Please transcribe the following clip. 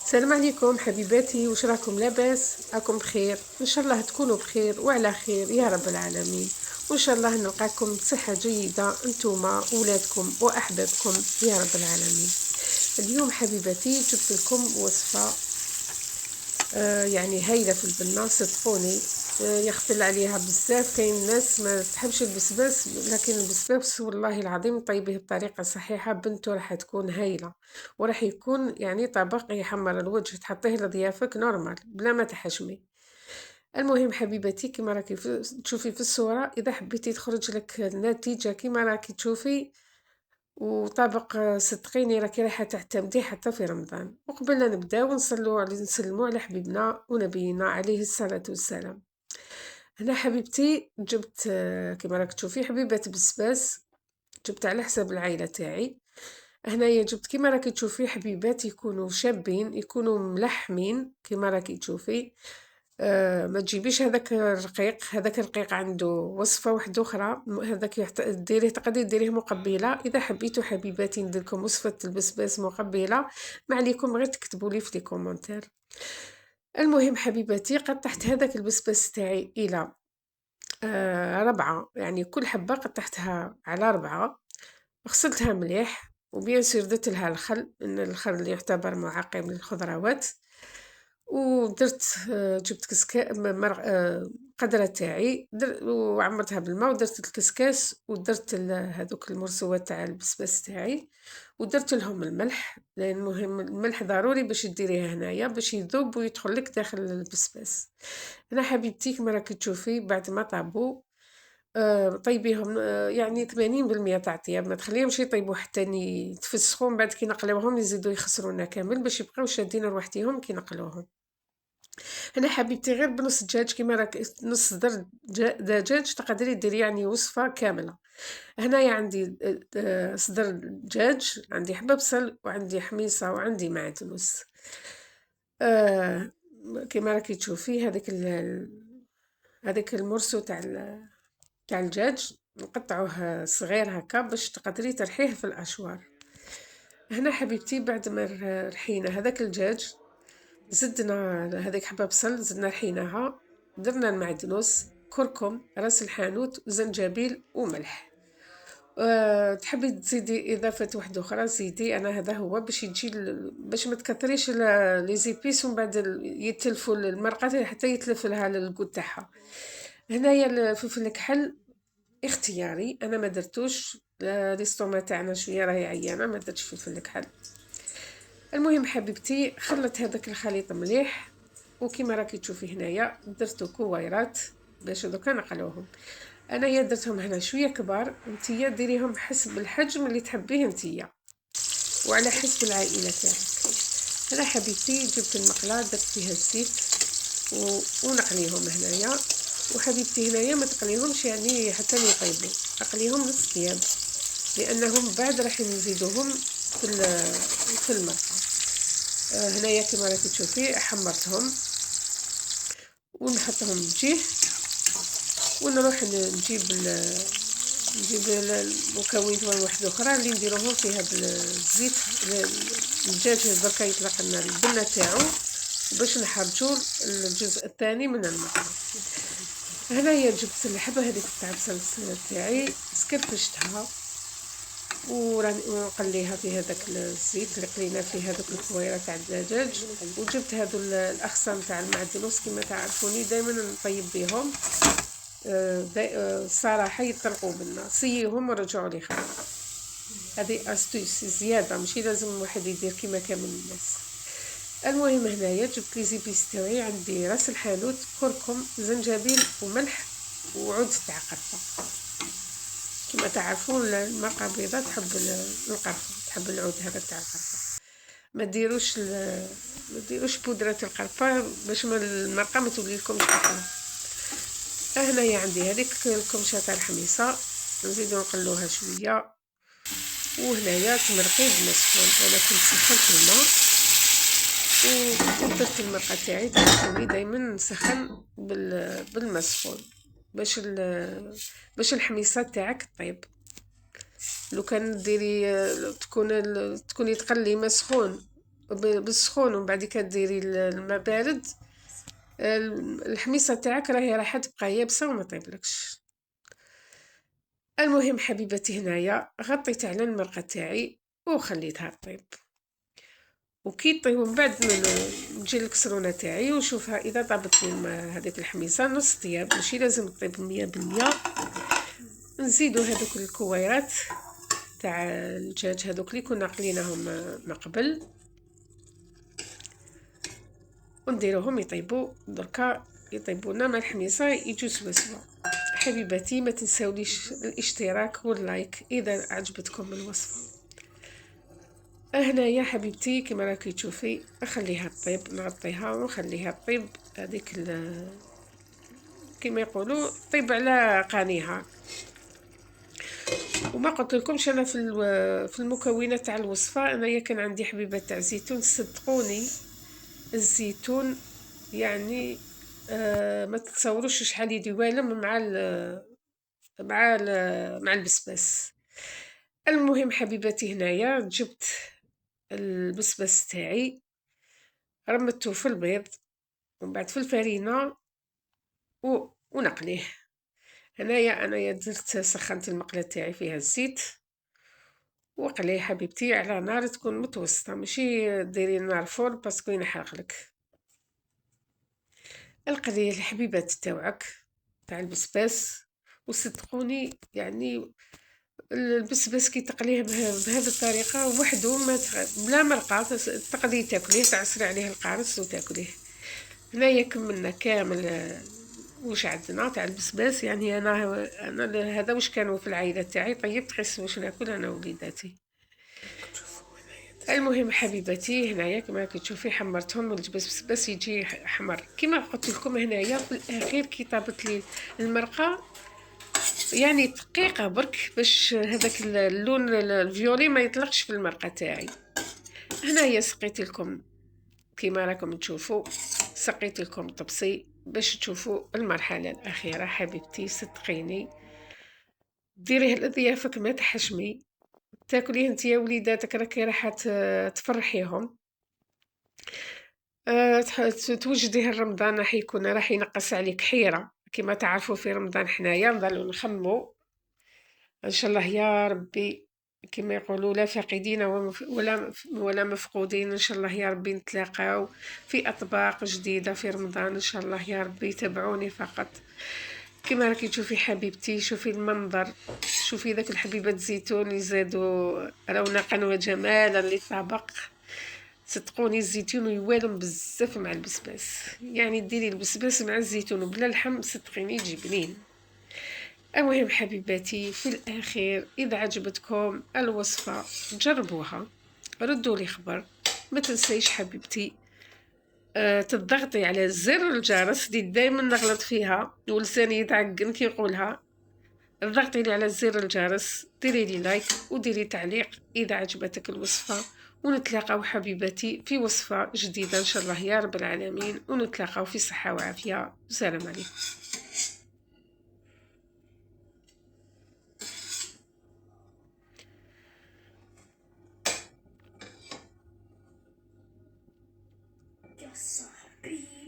السلام عليكم حبيباتي، وش راكم؟ لاباس؟ راكم بخير؟ ان شاء الله تكونوا بخير وعلى خير يا رب العالمين. وان شاء الله نلقاكم بصحة جيدة انتوما اولادكم واحبابكم يا رب العالمين. اليوم حبيباتي جبت لكم وصفة يعني هايلة في البنة، صدقوني. يختل عليها بزاف. كاين ناس ما تحبش البسباس، لكن البسباس والله العظيم طيبه بطريقة صحيحة بنته راح تكون هايلة، وراح يكون يعني طبق يحمر الوجه، تحطيه لضيافك نورمال بلا ما تحشمي. المهم حبيبتي، كما راكي تشوفي في الصورة، اذا حبيتي تخرج لك النتيجة كما راكي تشوفي وطبق، صدقيني راكي رايحة تعتمديه حتى في رمضان. وقبل لا نبداو نسلموا على حبيبنا ونبينا عليه الصلاة والسلام. هنا حبيبتي جبت كما راك تشوفي حبيبات بسباس، جبت على حساب العائلة تاعي. هنايا جبت كما راكي تشوفي حبيبات يكونوا شابين، يكونوا ملحمين كما راكي تشوفي. ما تجيبيش هذاك الرقيق، هذاك الرقيق عنده وصفة واحدة أخرى. هذاك ديريه، تقدري ديريه مقبلة. إذا حبيتوا حبيباتي نديرلكم وصفة البسباس مقبلة، ما عليكم غير تكتبوا لي في لي كومونتير. المهم حبيباتي، قطعت هذاك البسباس تاعي إلى 4، يعني كل حبة قطعتها على 4. غسلتها مليح، وبيان سور درت لها الخل، إن الخل اللي يعتبر معقم للخضروات. ودرت جبت قدرة تاعي وعمرتها بالماء، ودرت الكسكاس، ودرت هذوك المرسوات تاع البسباس تاعي، ودرت لهم الملح، لان مهم الملح ضروري باش ديريه هنايا باش يذوب ويدخل لك داخل البسباس. هنا حبيبتي كما راكي تشوفي بعد ما طابوا، طيبيهم يعني 80% تاع الطياب، ما تخليهمش يطيبوا حتى يتفسخوا. من بعد كي نقلوهم يزيدوا يخسرونا كامل، باش يبقاو شادين روحتيهم كي نقلوهم. هنا حبيبتي غير بنص دجاج كيما راك، نص صدر دجاج تقدري ديري يعني وصفة كاملة. هنايا عندي صدر دجاج، عندي حبة بصل، وعندي حميصة، وعندي معدنوس. آه كيما راكي تشوفي هذاك المرسو تاع الدجاج نقطعوه صغير هكا باش تقدري ترحيه في الاشوار. هنا حبيبتي بعد ما رحينا هذاك الدجاج، زدنا هذيك حبة بصل، زدنا رحيناها، درنا المعدنوس، كركم، راس الحانوت، وزنجبيل وملح. تحبي تزيدي اضافات واحده اخرى زيدي، انا هذا هو باش يجي باش ما تكثريش لي زيبيس، ومن بعد يتلفوا المرقه حتى يتلف لها الكود تاعها. هنايا الفلفل الكحل اختياري، انا ما درتوش، ليستوما تاعنا شويه راهي عيانه، ما درتش فلفل الكحل. المهم حبيبتي، خلط هذاك الخليط مليح، وكما راكي تشوفي هنايا درتو كويرات باش دوكا نقلوهم. انايا درتهم هنا شويه كبار، نتيا ديريهم حسب الحجم اللي تحبيه نتيا، وعلى حسب العائله تاعك. هنا حبيبتي جبت المقله، درت فيها الزيت ونقليهم هنايا. وحبيبتي هنايا ما تقليهمش يعني حتى يطيبوا، اقليهم نص طياب، لانهم بعد راح نزيدوهم في المرقه. هنايا كما راكي تشوفي حمرتهم ونحطهم بجيه، ونروح نجيب المكونات واحده اخرى اللي نديروهم فيها بالزيت. الدجاج بركا يطلق لنا البنه تاعو باش نحرجوا الجزء الثاني من المقله. هنايا جبت الحبه هذيك تاع البصل تاعي، سكرفشتها وراني نقليها في هذاك الزيت اللي قلينا فيه هذوك الكويره تاع الدجاج. وجبت هذو الاغصان تاع المعدنوس كما تعرفوني دائما نطيب بهم. صراحه يطلقوا بالنا، صيهم ورجعوا لي خير. هذه استوس زياده، ماشي لازم واحد يدير كما كامل الناس. المهم هنايا جبت لي زيبيس تاعي، عندي راس الحانوت، كركم، زنجبيل وملح وعود تاع قرفه. كما تعرفون المرقه البيضاء تحب القرفه، تحب العود هذا تاع القرفه. ما ديروش بودره القرفه باش ما المرقه ما تولي لكم قرفه. هنايا عندي هذيك الكمشه تاع الحميصه، نزيدو نقلوها شويه. وهنايا تمرقي بما سخون، انا كنت سخنت الماء ودرت المرقه تاعي. تعرفوني دائما نسخن بالماء سخون باش الحميصه تاعك طيب. لو كان ديري تكوني تقلي ما سخون بالسخون ومن بعد كديري الماء بارد، الحميصه تاعك راح تبقى يابسه وما طيبلكش. المهم حبيبتي هنايا غطيت على المرقه تاعي وخليتها طيب، وكي طيب من بعد نجي الكسرونه تاعي وشوفها اذا طابت لي هذيك الحميصه نص طياب، ماشي لازم تطيب 100%. نزيدو هذوك الكويرات تاع الدجاج هذوك اللي كنا قليناهم من قبل، ونديروهم يطيبوا دركا، يطيبونا مع الحميصه يجوا سوا سوا. حبيباتي ما تنساوليش الاشتراك واللايك اذا عجبتكم الوصفه. هنايا حبيبتي كما راكي تشوفي نخليها تطيب، نغطيها ونخليها تطيب هذيك كما يقولوا طيب على قانيها. وما قلت لكمش انا في المكونات تاع الوصفه، انايا كان عندي حبيبات تاع زيتون، صدقوني الزيتون يعني ما تتصوروش شحال يدي والم مع البسباس. المهم حبيباتي هنايا جبت البسباس تاعي رمته في البيض ومن بعد في الفرينه ونقليه. انايا درت سخنت المقله تاعي فيها الزيت وقليه حبيبتي على نار تكون متوسطه، ماشي ديري نار فور باسكو ينحرقلك. القليه الحبيبات تاوعك تاع البسباس، وصدقوني يعني البسباس كي تقليه بهذه الطريقه وحده ما بلا مرقه تقدري تاكليه، تعصري عليه القارص وتاكليه. هنايا كملنا كامل واش عندنا تاع البسباس، يعني انا هذا واش كانوا في العائله تاعي، طيبت خيس واش ناكل انا ووليداتي. المهم حبيباتي هنايا كما راكي تشوفي حمرتهم والبسباس يجي حمر كما قلت لكم. هنايا في الاخير كي طابت لي المرقه يعني دقيقه برك باش هذاك اللون الفيولي ما يطلقش في المرقه تاعي. هنايا سقيت لكم كما راكم تشوفوا، سقيت لكم طبسي باش تشوفوا المرحله الاخيره. حبيبتي صدقيني ديريه لضيافك ما تحشمي، تاكليه انت يا وليداتك راكي راح تفرحيهم. توجديه رمضان راح ينقص عليك حيره. كما تعرفوا في رمضان حنايا نضلوا نخمو ان شاء الله يا ربي، كما يقولوا لا فاقدين ولا مفقودين، ان شاء الله يا ربي نتلاقاو في اطباق جديده في رمضان ان شاء الله يا ربي. تابعوني فقط. كما راكي تشوفي حبيبتي شوفي المنظر، شوفي ذاك الحبيبات الزيتون اللي زادوا رونقا وجمالا للطبق. صدقوني الزيتون يوالم بزاف مع البسباس، يعني ديري البسباس مع الزيتون وبلا لحم صدقيني يجي بنين. المهم حبيباتي في الاخير اذا عجبتكم الوصفه جربوها، ردوا لي خبر. ما تنسيش حبيبتي تضغطي على زر الجرس دي دائما نغلط فيها ولساني يتعقن كي يقولها. ضغطي لي على زر الجرس، ديري لي لايك وديري تعليق اذا عجبتك الوصفه. ونتلاقاو حبيباتي في وصفه جديده ان شاء الله يا رب العالمين، ونتلاقاو في صحه وعافيه. السلام عليكم. يا صاحبي.